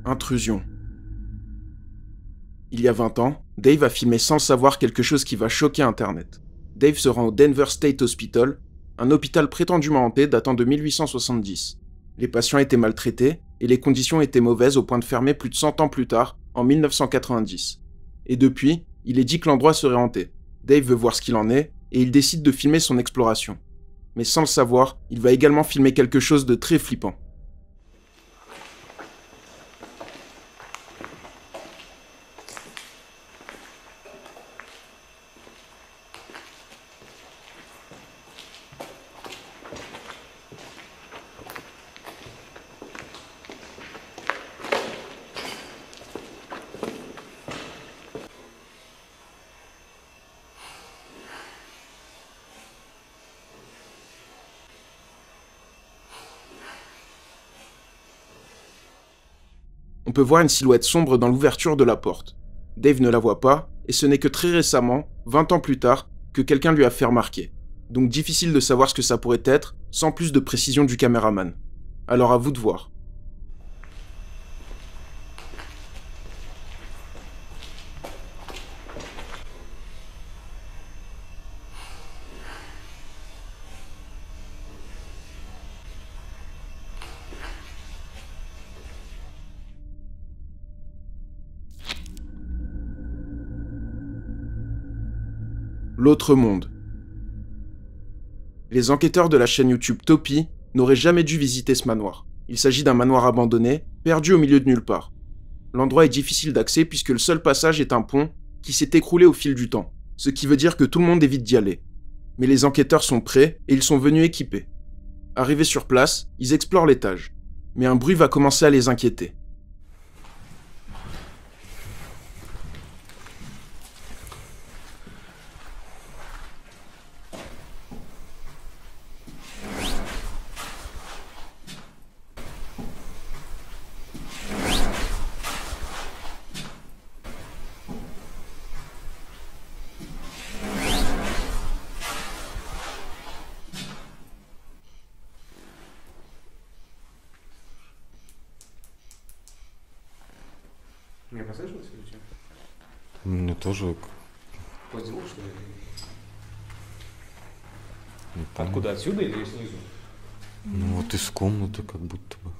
Intrusion. Il y a 20 ans, Dave a filmé sans le savoir quelque chose qui va choquer Internet. Dave se rend au Denver State Hospital, un hôpital prétendument hanté datant de 1870. Les patients étaient maltraités et les conditions étaient mauvaises au point de fermer plus de 100 ans plus tard, en 1990. Et depuis, il est dit que l'endroit serait hanté. Dave veut voir ce qu'il en est et il décide de filmer son exploration. Mais sans le savoir, il va également filmer quelque chose de très flippant. On peut voir une silhouette sombre dans l'ouverture de la porte. Dave ne la voit pas, et ce n'est que très récemment, 20 ans plus tard, que quelqu'un lui a fait remarquer. Donc difficile de savoir ce que ça pourrait être, sans plus de précision du caméraman. Alors à vous de voir. L'autre monde. Les enquêteurs de la chaîne YouTube Topi n'auraient jamais dû visiter ce manoir. Il s'agit d'un manoir abandonné, perdu au milieu de nulle part. L'endroit est difficile d'accès puisque le seul passage est un pont qui s'est écroulé au fil du temps, ce qui veut dire que tout le monde évite d'y aller. Mais les enquêteurs sont prêts et ils sont venus équipés. Arrivés sur place, ils explorent l'étage. Mais un bruit va commencer à les inquiéter. Мне послышалось или что? Мне тоже Какой звук, что ли? не помню. Откуда, отсюда или снизу? Ну вот из комнаты как будто бы.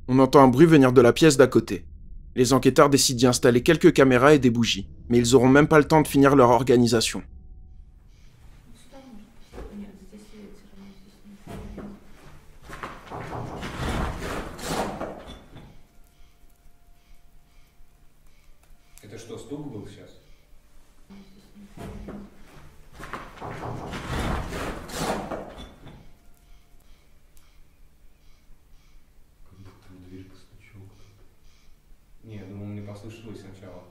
On entend un bruit venir de la pièce d'à côté. Les enquêteurs décident d'y installer quelques caméras et des bougies, mais ils auront même pas le temps de finir leur organisation. Это что, стук был сейчас? Как будто в дверь постучал кто-то. Не, я думал, мне послышалось сначала.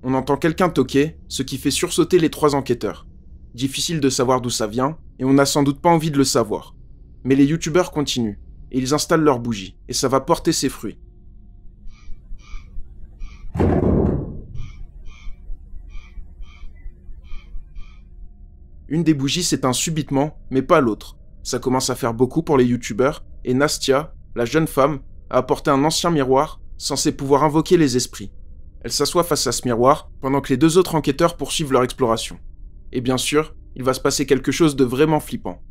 On entend quelqu'un toquer, ce qui fait sursauter les trois enquêteurs. Difficile de savoir d'où ça vient, et on n'a sans doute pas envie de le savoir. Mais les youtubeurs continuent, et ils installent leurs bougies, et ça va porter ses fruits. Une des bougies s'éteint subitement, mais pas l'autre. Ça commence à faire beaucoup pour les youtubeurs, et Nastia, la jeune femme, a apporté un ancien miroir, censé pouvoir invoquer les esprits. Elle s'assoit face à ce miroir, pendant que les deux autres enquêteurs poursuivent leur exploration. Et bien sûr, il va se passer quelque chose de vraiment flippant.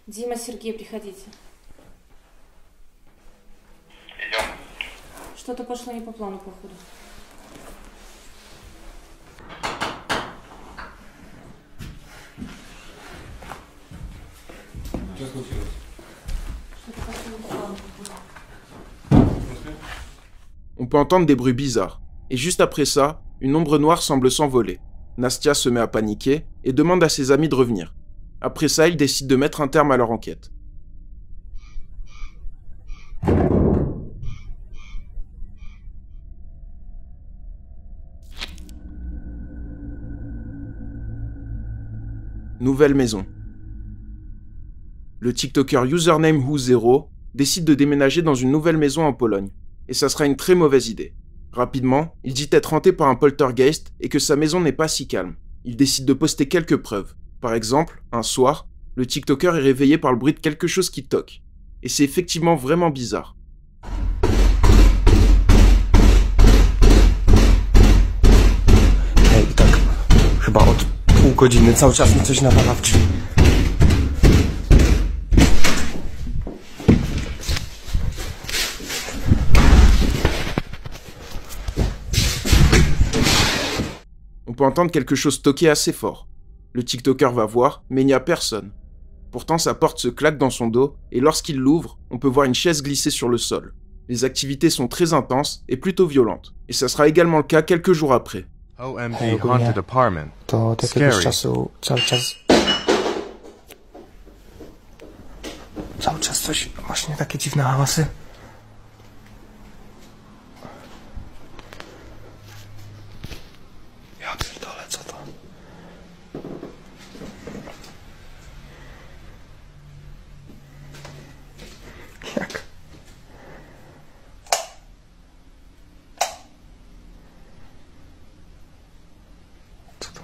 Дима, Сергей, приходите. Идем. Что-то пошло не по плану, походу. Что случилось? Что-то пошло не по плану, походу. On peut entendre des bruits bizarres, et juste après ça, une ombre noire semble s'envoler. Nastia se met à paniquer et demande à ses amis de revenir. Après ça, ils décident de mettre un terme à leur enquête. Nouvelle maison. Le TikToker Username Who0 décide de déménager dans une nouvelle maison en Pologne, et ça sera une très mauvaise idée. Rapidement, il dit être hanté par un poltergeist et que sa maison n'est pas si calme. Il décide de poster quelques preuves. Par exemple, un soir, le TikToker est réveillé par le bruit de quelque chose qui toque. Et c'est effectivement vraiment bizarre. Hej, tak chyba od pół godziny cały czas mi coś nawala w drzwi. On peut entendre quelque chose toquer assez fort. Le TikToker va voir, mais il n'y a personne. Pourtant, sa porte se claque dans son dos, et lorsqu'il l'ouvre, on peut voir une chaise glisser sur le sol. Les activités sont très intenses et plutôt violentes, et ça sera également le cas quelques jours après. OMG Ogólnie Haunted Apartment. To od jakiegoś Scary. czasu cały czas coś, właśnie takie dziwne hałasy. Ja pierdolę, co to? Jak? Co to?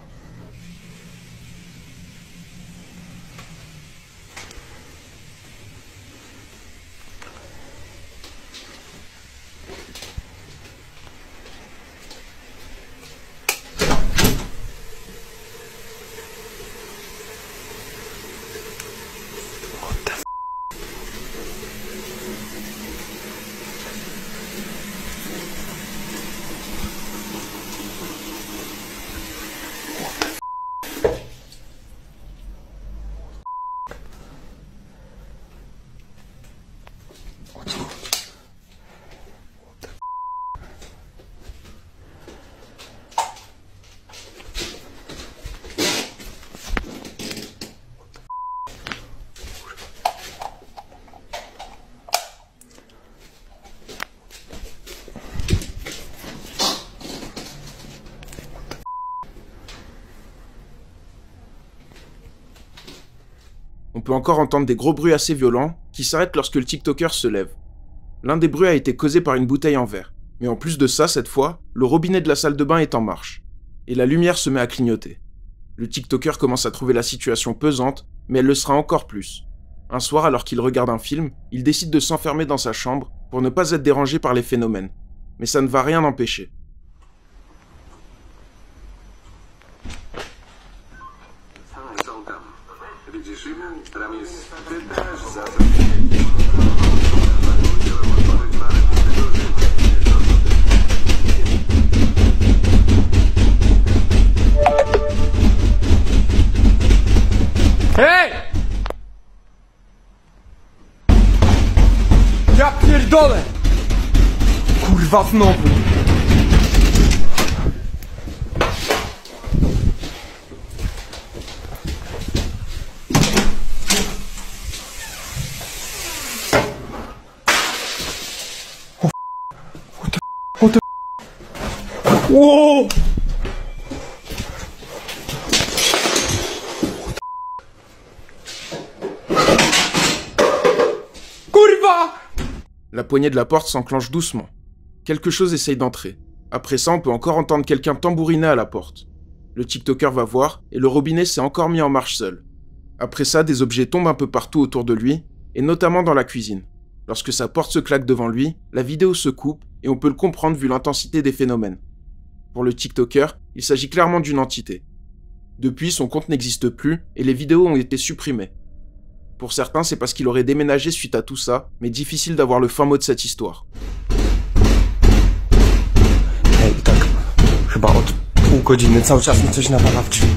On peut encore entendre des gros bruits assez violents qui s'arrêtent lorsque le TikToker se lève. L'un des bruits a été causé par une bouteille en verre. Mais en plus de ça, cette fois, le robinet de la salle de bain est en marche. Et la lumière se met à clignoter. Le TikToker commence à trouver la situation pesante, mais elle le sera encore plus. Un soir, alors qu'il regarde un film, il décide de s'enfermer dans sa chambre pour ne pas être dérangé par les phénomènes. Mais ça ne va rien empêcher. Hej! Ja pierdolę! Kurwa znowu! What the Wow! Kurwa! La poignée de la porte s'enclenche doucement. Quelque chose essaye d'entrer. Après ça, on peut encore entendre quelqu'un tambouriner à la porte. Le TikToker va voir, et le robinet s'est encore mis en marche seul. Après ça, des objets tombent un peu partout autour de lui, et notamment dans la cuisine. Lorsque sa porte se claque devant lui, la vidéo se coupe, et on peut le comprendre vu l'intensité des phénomènes. Pour le TikToker, il s'agit clairement d'une entité. Depuis, son compte n'existe plus, et les vidéos ont été supprimées. Pour certains, c'est parce qu'il aurait déménagé suite à tout ça, mais difficile d'avoir le fin mot de cette histoire. Hej, tak chyba od pół godziny cały czas mi coś nawala w drzwi.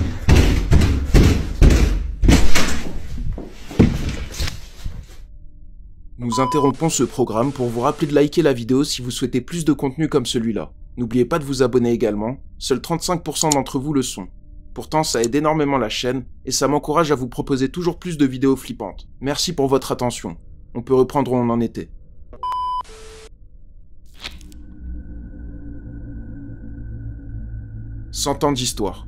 nous interrompons ce programme pour vous rappeler de liker la vidéo si vous souhaitez plus de contenu comme celui-là. N'oubliez pas de vous abonner également, seuls 35% d'entre vous le sont. Pourtant, ça aide énormément la chaîne et ça m'encourage à vous proposer toujours plus de vidéos flippantes. Merci pour votre attention. On peut reprendre où on en était. « 100 ans d'histoire.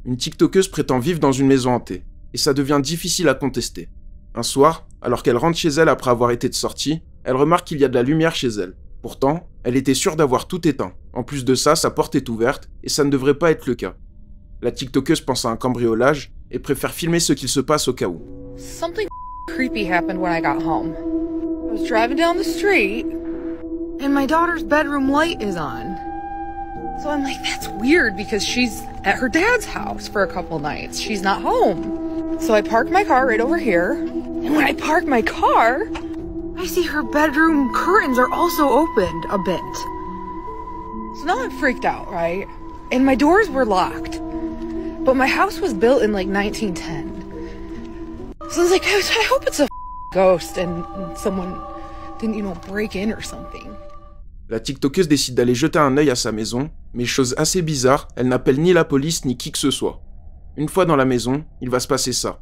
Une TikTokeuse prétend vivre dans une maison hantée, et ça devient difficile à contester. Un soir, alors qu'elle rentre chez elle après avoir été de sortie, elle remarque qu'il y a de la lumière chez elle. Pourtant, elle était sûre d'avoir tout éteint. En plus de ça, sa porte est ouverte, et ça ne devrait pas être le cas. La TikTokeuse pense à un cambriolage, et préfère filmer ce qu'il se passe au cas où. Something creepy happened when I got home. I was driving down the street, and my daughter's bedroom light is on. So I'm like, that's weird because she's at her dad's house for a couple nights. She's not home. So I parked my car right over here, and when I park my car, I see her bedroom curtains are also opened a bit. So now I'm freaked out, right? And my doors were locked. But my house was built in like 1910. So I was like, I hope it's a ghost and someone didn't, break in or something. La TikTokeuse décide d'aller jeter un œil à sa maison, mais chose assez bizarre, elle n'appelle ni la police ni qui que ce soit. Une fois dans la maison, il va se passer ça.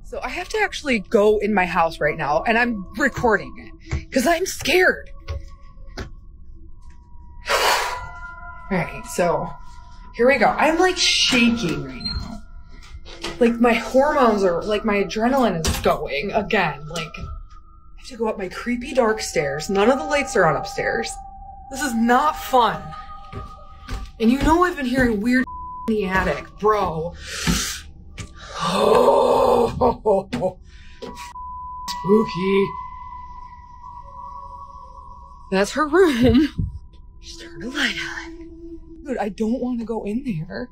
So I have to actually go in my house right now, and I'm recording it, because I'm scared. Alright, so, here we go. I'm like shaking right now. Like my hormones are, like my adrenaline is going again. Like, I have to go up my creepy dark stairs. None of the lights are on upstairs. This is not fun. And I've been hearing weird in the attic, bro. Oh, spooky. That's her room. Just turn the light on. Dude, I don't want to go in there.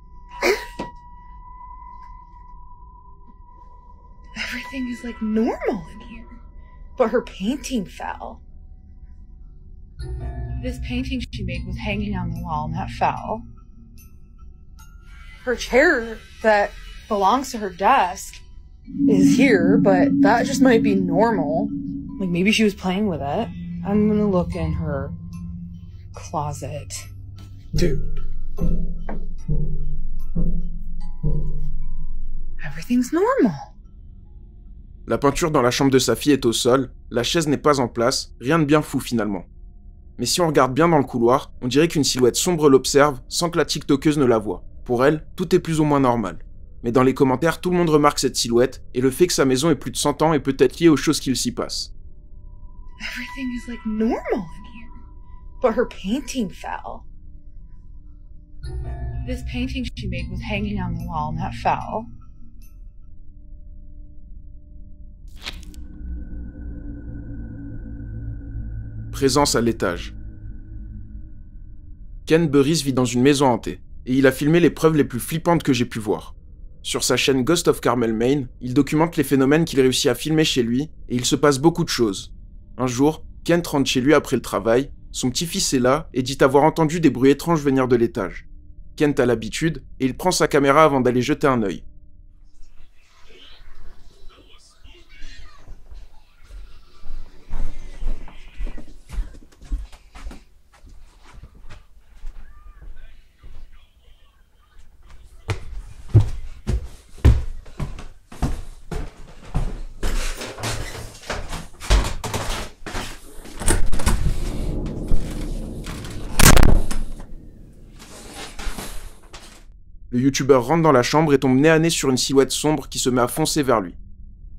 Everything is like normal in here. But her painting fell. This painting she made was hanging on the wall and that fell. Her chair that belongs to her desk is here, but that just might be normal. Like maybe she was playing with it. I'm gonna look in her closet. Dude. Everything's normal. La peinture dans la chambre de sa fille est au sol, la chaise n'est pas en place, rien de bien fou finalement. Mais si on regarde bien dans le couloir, on dirait qu'une silhouette sombre l'observe sans que la TikTokeuse ne la voie. Pour elle, tout est plus ou moins normal. Mais dans les commentaires, tout le monde remarque cette silhouette, et le fait que sa maison ait plus de 100 ans est peut-être lié aux choses qu'il s'y passe. Everything is like normal in here. But her painting fell. This painting she made was hanging on the wall and that fell. Présence à l'étage. Ken Burris vit dans une maison hantée, et il a filmé les preuves les plus flippantes que j'ai pu voir. Sur sa chaîne Ghost of Carmel, Maine, il documente les phénomènes qu'il réussit à filmer chez lui, et il se passe beaucoup de choses. Un jour, Kent rentre chez lui après le travail, son petit-fils est là et dit avoir entendu des bruits étranges venir de l'étage. Kent a l'habitude, et il prend sa caméra avant d'aller jeter un œil. Le youtubeur rentre dans la chambre et tombe nez à nez sur une silhouette sombre qui se met à foncer vers lui.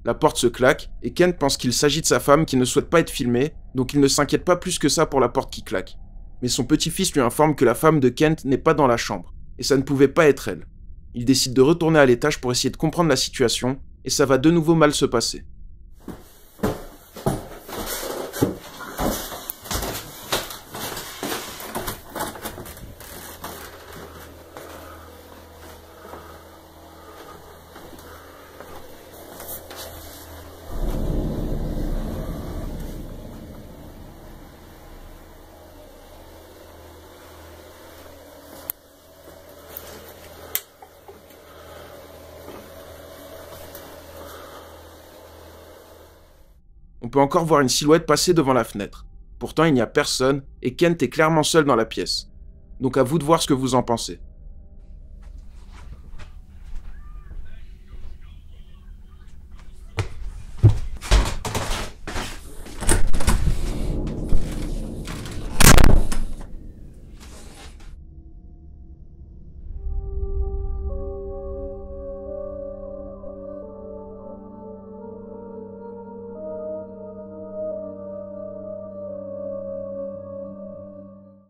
La porte se claque, et Kent pense qu'il s'agit de sa femme qui ne souhaite pas être filmée, donc il ne s'inquiète pas plus que ça pour la porte qui claque. Mais son petit-fils lui informe que la femme de Kent n'est pas dans la chambre, et ça ne pouvait pas être elle. Il décide de retourner à l'étage pour essayer de comprendre la situation, et ça va de nouveau mal se passer. peut encore voir une silhouette passer devant la fenêtre. Pourtant, il n'y a personne et Kent est clairement seul dans la pièce. Donc à vous de voir ce que vous en pensez.